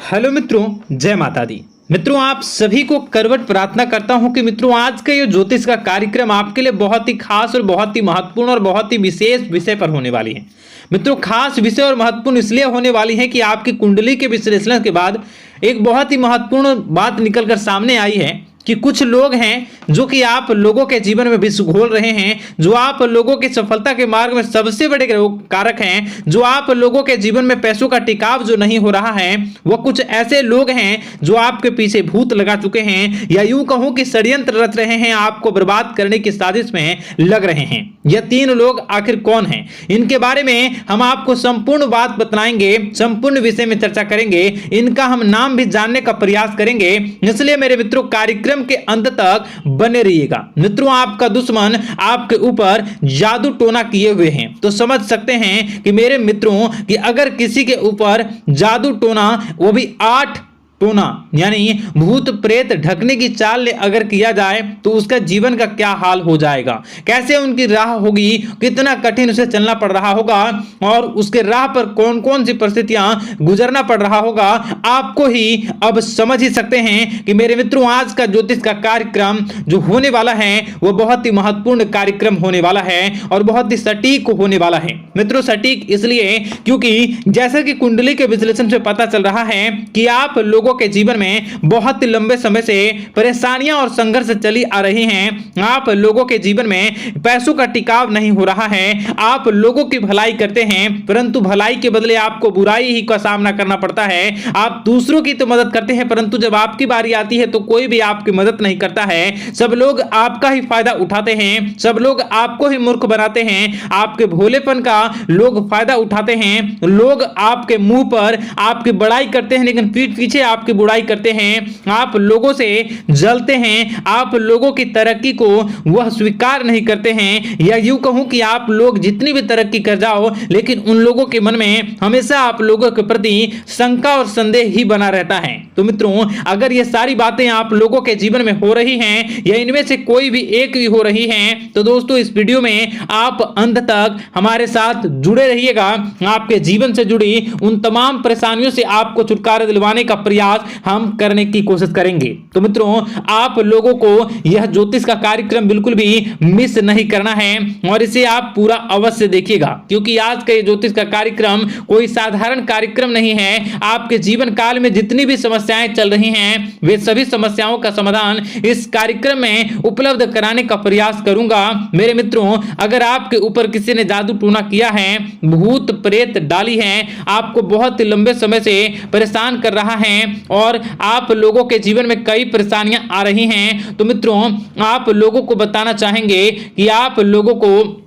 Hello मित्रों, जय माता दी। मित्रों, आप सभी को करवट प्रार्थना करता हूं कि मित्रों आज का ये ज्योतिष का कार्यक्रम आपके लिए बहुत ही खास और बहुत ही महत्वपूर्ण और बहुत ही विशेष विषय पर होने वाली है। मित्रों, खास विषय और महत्वपूर्ण इसलिए होने वाली है कि आपकी कुंडली के विश्लेषण के बाद एक बहुत ही महत्वपूर्ण बात निकलकर सामने आई है कि कुछ लोग हैं जो कि आप लोगों के जीवन में विष घोल रहे हैं, जो आप लोगों की सफलता के मार्ग में सबसे बड़े कारक हैं, जो आप लोगों के जीवन में पैसों का टिकाव जो नहीं हो रहा है, वह कुछ ऐसे लोग हैं जो आपके पीछे भूत लगा चुके हैं या यूं कहूं कि षड्यंत्र रच रहे हैं, आपको बर्बाद करने की साजिश में लग रहे हैं। यह तीन लोग आखिर कौन हैं, इनके बारे में हम आपको संपूर्ण बात बताएंगे, संपूर्ण विषय में चर्चा करेंगे, इनका हम नाम भी जानने का प्रयास करेंगे। इसलिए मेरे मित्रों, कार्यक्रम के अंत तक बने रहिएगा। मित्रों, आपका दुश्मन आपके ऊपर जादू टोना किए हुए हैं, तो समझ सकते हैं कि मेरे मित्रों कि अगर किसी के ऊपर जादू टोना, वो भी 8 टोना यानी भूत प्रेत ढकने की चाल ले अगर किया जाए तो उसका जीवन का क्या हाल हो जाएगा, कैसे उनकी राह होगी, कितना कठिन उसे चलना पड़ रहा होगा और उसके राह पर कौन कौन सी परिस्थितियां गुजरना पड़ रहा होगा, आपको ही अब समझ ही सकते हैं कि मेरे मित्रों आज का ज्योतिष का कार्यक्रम जो होने वाला है वो बहुत ही महत्वपूर्ण कार्यक्रम होने वाला है और बहुत ही सटीक होने वाला है। मित्रों, सटीक इसलिए क्योंकि जैसे कि कुंडली के विश्लेषण से पता चल रहा है कि आप लोगों के जीवन में बहुत ही लंबे समय से परेशानियां और संघर्ष चली आ रही हैं। आप लोगों के जीवन में पैसों का टिकाव नहीं हो रहा है। आप लोगों की भलाई करते हैं परंतु भलाई के बदले आपको बुराई ही का सामना करना पड़ता है। आप दूसरों की तो मदद करते हैं परंतु जब आपकी बारी आती है तो कोई भी आपकी मदद नहीं करता है। सब लोग आपका ही फायदा उठाते हैं, सब लोग आपको ही मूर्ख बनाते हैं, आपके भोलेपन का लोग फायदा उठाते हैं। लोग आपके मुंह पर आपकी बड़ाई करते हैं लेकिन पीठ पीछे आपकी बुराई करते हैं। आप लोगों से जलते हैं, आप लोगों की तरक्की को वह स्वीकार नहीं करते हैं, या यूं कहूं कि आप लोग जितनी भी तरक्की कर जाओ लेकिन उन लोगों के मन में हमेशा आप लोगों के प्रति शंका और संदेह ही बना रहता है। तो मित्रों, अगर ये सारी बातें आप लोगों के जीवन में हो रही हैं या इनमें से कोई भी एक भी हो रही है तो दोस्तों इस वीडियो में आप अंत तक हमारे साथ जुड़े रहिएगा। आपके जीवन से जुड़ी उन तमाम परेशानियों से आपको छुटकारा दिलवाने का प्रयास हम करने की कोशिश करेंगे। तो मित्रों, आप लोगों को यह ज्योतिष का कार्यक्रम बिल्कुल भी मिस नहीं करना है और इसे आप पूरा अवश्य देखिएगा, क्योंकि आज का ये ज्योतिष का कार्यक्रम कोई साधारण कार्यक्रम नहीं है। आपके जीवन काल में जितनी भी समस्याएं चल रही हैं वे सभी समस्याओं का समाधान इस कार्यक्रम में उपलब्ध कराने का प्रयास करूंगा। मेरे मित्रों, अगर आपके ऊपर किसी ने जादू टूना किया है, भूत प्रेत डाली है, आपको बहुत लंबे समय से परेशान कर रहा है और आप लोगों के जीवन में कई परेशानियां आ रही हैं, तो मित्रों आप लोगों को बताना चाहेंगे कि आप लोगों को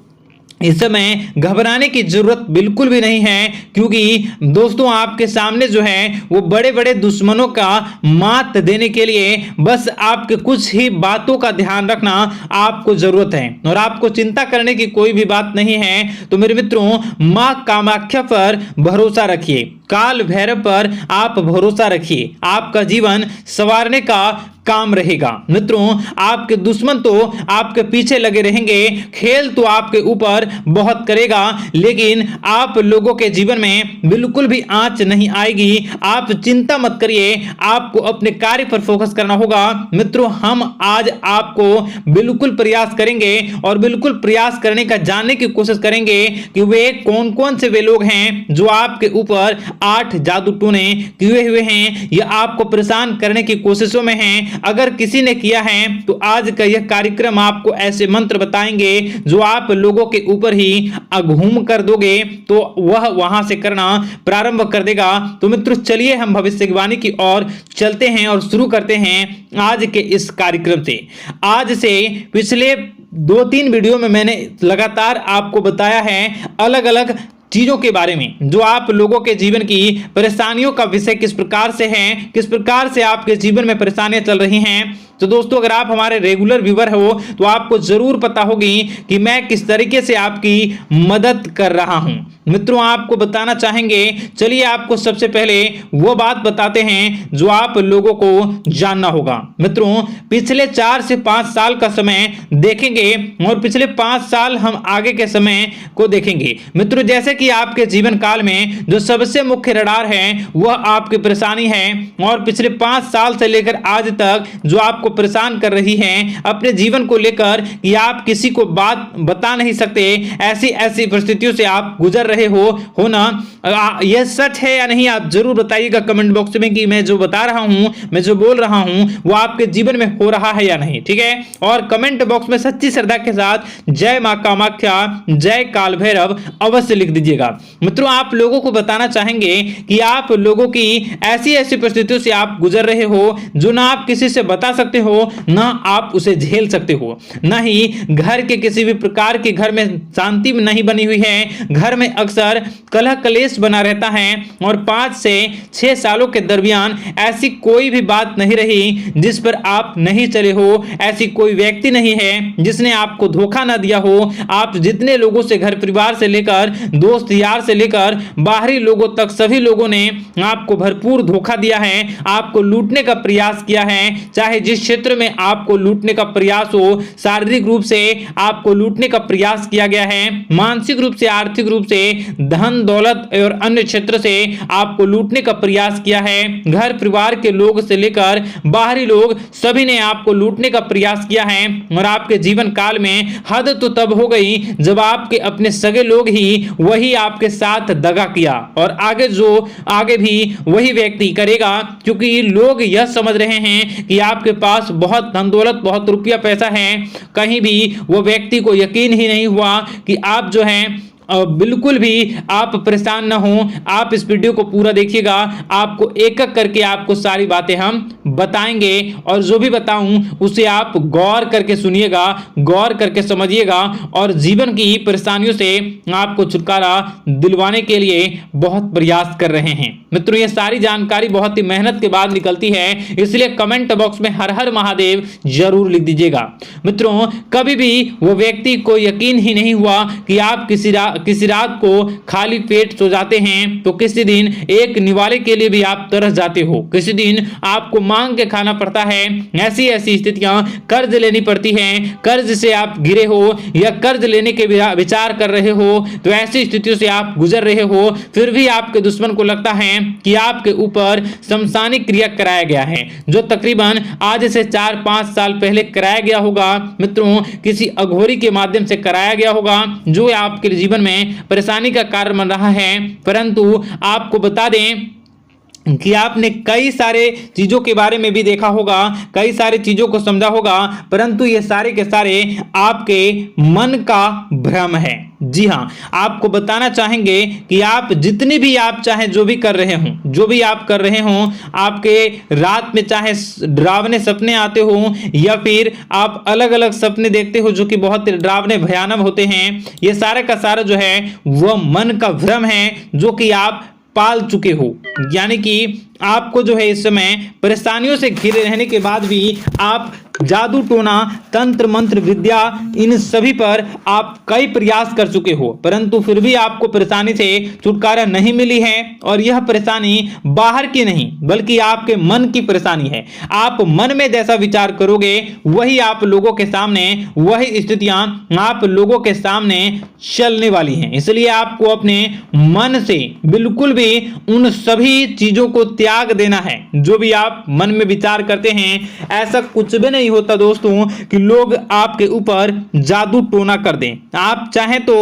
इस समय घबराने की जरूरत बिल्कुल भी नहीं है, क्योंकि दोस्तों आपके सामने जो है वो बड़े बड़े दुश्मनों का मात देने के लिए बस आपके कुछ ही बातों का ध्यान रखना आपको जरूरत है और आपको चिंता करने की कोई भी बात नहीं है। तो मेरे मित्रों, मां कामाख्या पर भरोसा रखिए, काल भैरव पर आप भरोसा रखिए, आपका जीवन संवारने का काम रहेगा। मित्रों, आपके दुश्मन तो आपके पीछे लगे रहेंगे, खेल तो आपके ऊपर बहुत करेगा लेकिन आप लोगों के जीवन में बिल्कुल भी आंच नहीं आएगी। आप चिंता मत करिए, आपको अपने कार्य पर फोकस करना होगा। मित्रों, हम आज आपको बिल्कुल प्रयास करेंगे और बिल्कुल प्रयास करने का जानने की कोशिश करेंगे कि वे कौन कौन से वे लोग हैं जो आपके ऊपर 8 जादू टोने किए हुए हैं या आपको परेशान करने की कोशिशों में हैं। अगर किसी ने किया है तो आज का यह कार्यक्रम आपको ऐसे मंत्र बताएंगे जो आप लोगों के ऊपर ही घूम कर दोगे तो वह वहां से करना प्रारंभ कर देगा। तो मित्रों, चलिए हम भविष्यवाणी की ओर चलते हैं और शुरू करते हैं आज के इस कार्यक्रम से। आज से पिछले 2-3 वीडियो में मैंने लगातार आपको बताया है अलग अलग चीजों के बारे में जो आप लोगों के जीवन की परेशानियों का विषय किस प्रकार से है, किस प्रकार से आपके जीवन में परेशानियां चल रही हैं, तो दोस्तों अगर आप हमारे रेगुलर व्यूअर हो तो आपको जरूर पता होगी कि मैं किस तरीके से आपकी मदद कर रहा हूं। मित्रों आपको बताना चाहेंगे, चलिए आपको सबसे पहले वो बात बताते हैं जो आप लोगों को जानना होगा। मित्रों पिछले 4 से 5 साल का समय देखेंगे और पिछले 5 साल हम आगे के समय को देखेंगे। मित्रों जैसे कि आपके जीवन काल में जो सबसे मुख्य रडार है वह आपकी परेशानी है, और पिछले 5 साल से लेकर आज तक जो आपको परेशान कर रही है अपने जीवन को लेकर कि आप किसी को बात बता नहीं सकते, ऐसी ऐसी परिस्थितियों से आप गुजर रहे हो ना, यह सच है या नहीं आप जरूर बताइएगा कमेंट बॉक्स में कि मैं जो बता रहा हूं, मैं जो बोल रहा हूं वो आपके जीवन में हो रहा है या नहीं। ठीक है, और कमेंट बॉक्स में सच्ची श्रद्धा के साथ जय मां कामाख्या, जय काल भैरव अवश्य लिख दीजिएगा। मित्रों आप लोगों को बताना चाहेंगे कि आप लोगों की ऐसी ऐसी परिस्थितियों से आप गुजर रहे हो जो ना आप किसी से बता सकते हो, ना आप उसे झेल सकते हो, ना ही घर के किसी भी प्रकार के घर में शांति नहीं बनी हुई है, घर में अक्सर कलह कलेश बना रहता है, और 5 से 6 सालों के दरमियान ऐसी कोई भी बात नहीं रही जिस पर आप नहीं चले हो, ऐसी कोई व्यक्ति नहीं है जिसने आपको धोखा ना दिया हो। आप जितने लोगों से, घर परिवार से लेकर दोस्त यार से लेकर बाहरी लोगों तक सभी लोगों ने आपको भरपूर धोखा दिया है, आपको लूटने का प्रयास किया है। चाहे जिस क्षेत्र में आपको लूटने का प्रयास हो, शारीरिक रूप से आपको लूटने का प्रयास किया गया है, मानसिक रूप से, आर्थिक रूप से, धन दौलत और अन्य क्षेत्र से आपको लूटने का प्रयास किया है। घर परिवार के लोग से लेकर बाहरी लोग सभी ने आपको लूटने का प्रयास किया है, और आपके जीवन काल में हद तो तब हो गई जब आपके अपने सगे लोग ही वही आपके साथ दगा किया, और आगे भी वही व्यक्ति करेगा, क्योंकि लोग यह समझ रहे हैं कि आपके पास बहुत धन दौलत, बहुत रुपया पैसा है। कहीं भी वो व्यक्ति को यकीन ही नहीं हुआ कि आप जो हैं बिल्कुल भी आप परेशान ना हो। आप इस वीडियो को पूरा देखिएगा, आपको एक एक करके आपको सारी बातें हम बताएंगे, और जो भी बताऊं उसे आप गौर करके सुनिएगा, गौर करके समझिएगा, और जीवन की परेशानियों से आपको छुटकारा दिलवाने के लिए बहुत प्रयास कर रहे हैं। मित्रों ये सारी जानकारी बहुत ही मेहनत के बाद निकलती है, इसलिए कमेंट बॉक्स में हर हर महादेव जरूर लिख दीजिएगा। मित्रों कभी भी वो व्यक्ति को यकीन ही नहीं हुआ कि आप किसी रात को खाली पेट सो जाते हैं, तो किसी दिन एक निवाले के लिए भी आप तरस जाते हो, किसी दिन आपको मांग के खाना पड़ता है। ऐसी ऐसी स्थितियां, कर्ज लेनी पड़ती हैं, कर्ज से आप घिरे हो या कर्ज लेने के विचार कर रहे हो, तो ऐसी स्थितियों से आप गुजर रहे हो, फिर भी आपके दुश्मन को लगता है कि आपके ऊपर शमशानी क्रिया कराया गया है, जो तकरीबन आज से 4-5 साल पहले कराया गया होगा। मित्रों किसी अघोरी के माध्यम से कराया गया होगा, जो आपके जीवन में परेशानी का कारण बन रहा है। परंतु आपको बता दें कि आपने कई सारे चीजों के बारे में भी देखा होगा, कई सारी चीजों को समझा होगा, परंतु ये सारे के सारे आपके मन का भ्रम है। जी हाँ, आपको बताना चाहेंगे कि आप जितनी भी आप चाहे जो भी कर रहे हो, जो भी आप कर रहे हो, आपके रात में चाहे डरावने सपने आते हो या फिर आप अलग अलग सपने देखते हो जो कि बहुत डरावने भयानक होते हैं, ये सारा का सारा जो है वह मन का भ्रम है जो कि आप पाल चुके हो। यानी कि आपको जो है इस समय परेशानियों से घिरे रहने के बाद भी आप जादू टोना, तंत्र मंत्र विद्या, इन सभी पर आप कई प्रयास कर चुके हो, परंतु फिर भी आपको परेशानी से छुटकारा नहीं मिली है। और यह परेशानी बाहर की नहीं बल्कि आपके मन की परेशानी है। आप मन में जैसा विचार करोगे वही आप लोगों के सामने, वही स्थितियां आप लोगों के सामने चलने वाली हैं। इसलिए आपको अपने मन से बिल्कुल भी उन सभी चीजों को त्याग देना है जो भी आप मन में विचार करते हैं। ऐसा कुछ भी नहीं होता दोस्तों कि लोग आपके ऊपर जादू टोना कर दें। आप चाहें तो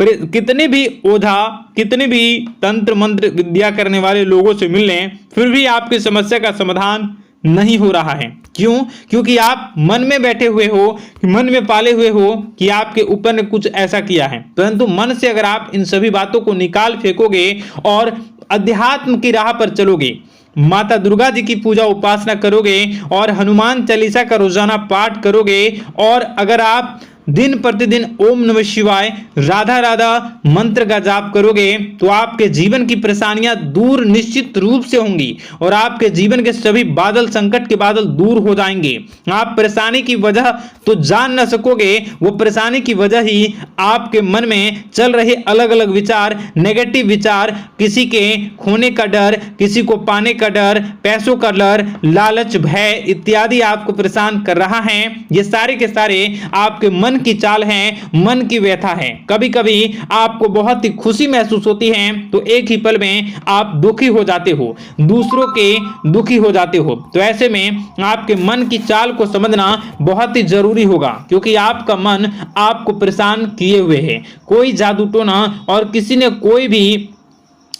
कितने भी ओझा, कितने भी तंत्र मंत्र विद्या करने वाले लोगों से मिल लें, फिर भी आपकी समस्या का समाधान नहीं हो रहा है। क्यों? क्योंकि आप मन में बैठे हुए हो, मन में पाले हुए हो कि आपके ऊपर ने कुछ ऐसा किया है। परंतु मन से अगर आप इन सभी बातों को निकाल फेंकोगे और अध्यात्म की राह पर चलोगे, माता दुर्गा जी की पूजा उपासना करोगे और हनुमान चालीसा का रोजाना पाठ करोगे, और अगर आप दिन प्रतिदिन ओम नमः शिवाय, राधा राधा मंत्र का जाप करोगे तो आपके जीवन की परेशानियां दूर निश्चित रूप से होंगी और आपके जीवन के सभी बादल, संकट के बादल दूर हो जाएंगे। आप परेशानी की वजह तो जान न सकोगे, वो परेशानी की वजह ही आपके मन में चल रहे अलग अलग विचार, नेगेटिव विचार, किसी के खोने का डर, किसी को पाने का डर, पैसों का डर, लालच, भय इत्यादि आपको परेशान कर रहा है। ये सारे के सारे आपके मन की चाल हैं, मन की व्यथा है। कभी कभी आपको बहुत ही खुशी महसूस होती है तो एक ही पल में आप दुखी हो जाते हो, दूसरों के दुखी हो जाते हो। तो ऐसे में आपके मन की चाल को समझना बहुत ही जरूरी होगा, क्योंकि आपका मन आपको परेशान किए हुए है। कोई जादू टोना और किसी ने कोई भी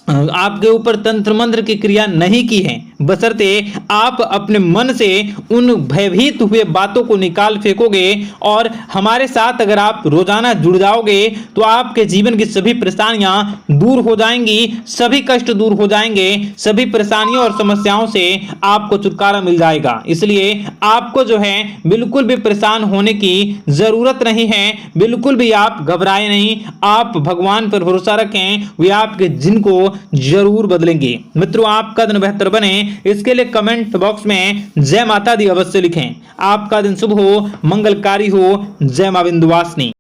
आपके ऊपर तंत्र मंत्र की क्रिया नहीं की है, बशर्ते आप अपने मन से उन भयभीत हुए बातों को निकाल फेंकोगे और हमारे साथ अगर आप रोजाना जुड़ जाओगे तो आपके जीवन की सभी परेशानियां दूर हो जाएंगी, सभी कष्ट दूर हो जाएंगे, सभी परेशानियों और समस्याओं से आपको छुटकारा मिल जाएगा। इसलिए आपको जो है बिल्कुल भी परेशान होने की जरूरत नहीं है, बिल्कुल भी आप घबराए नहीं। आप भगवान पर भरोसा रखें, वे आपके जिन को जरूर बदलेंगे। मित्रों, आपका दिन बेहतर बने इसके लिए कमेंट बॉक्स में जय माता दी अवश्य लिखें। आपका दिन शुभ हो, मंगलकारी हो। जय मां विंध्यवासिनी।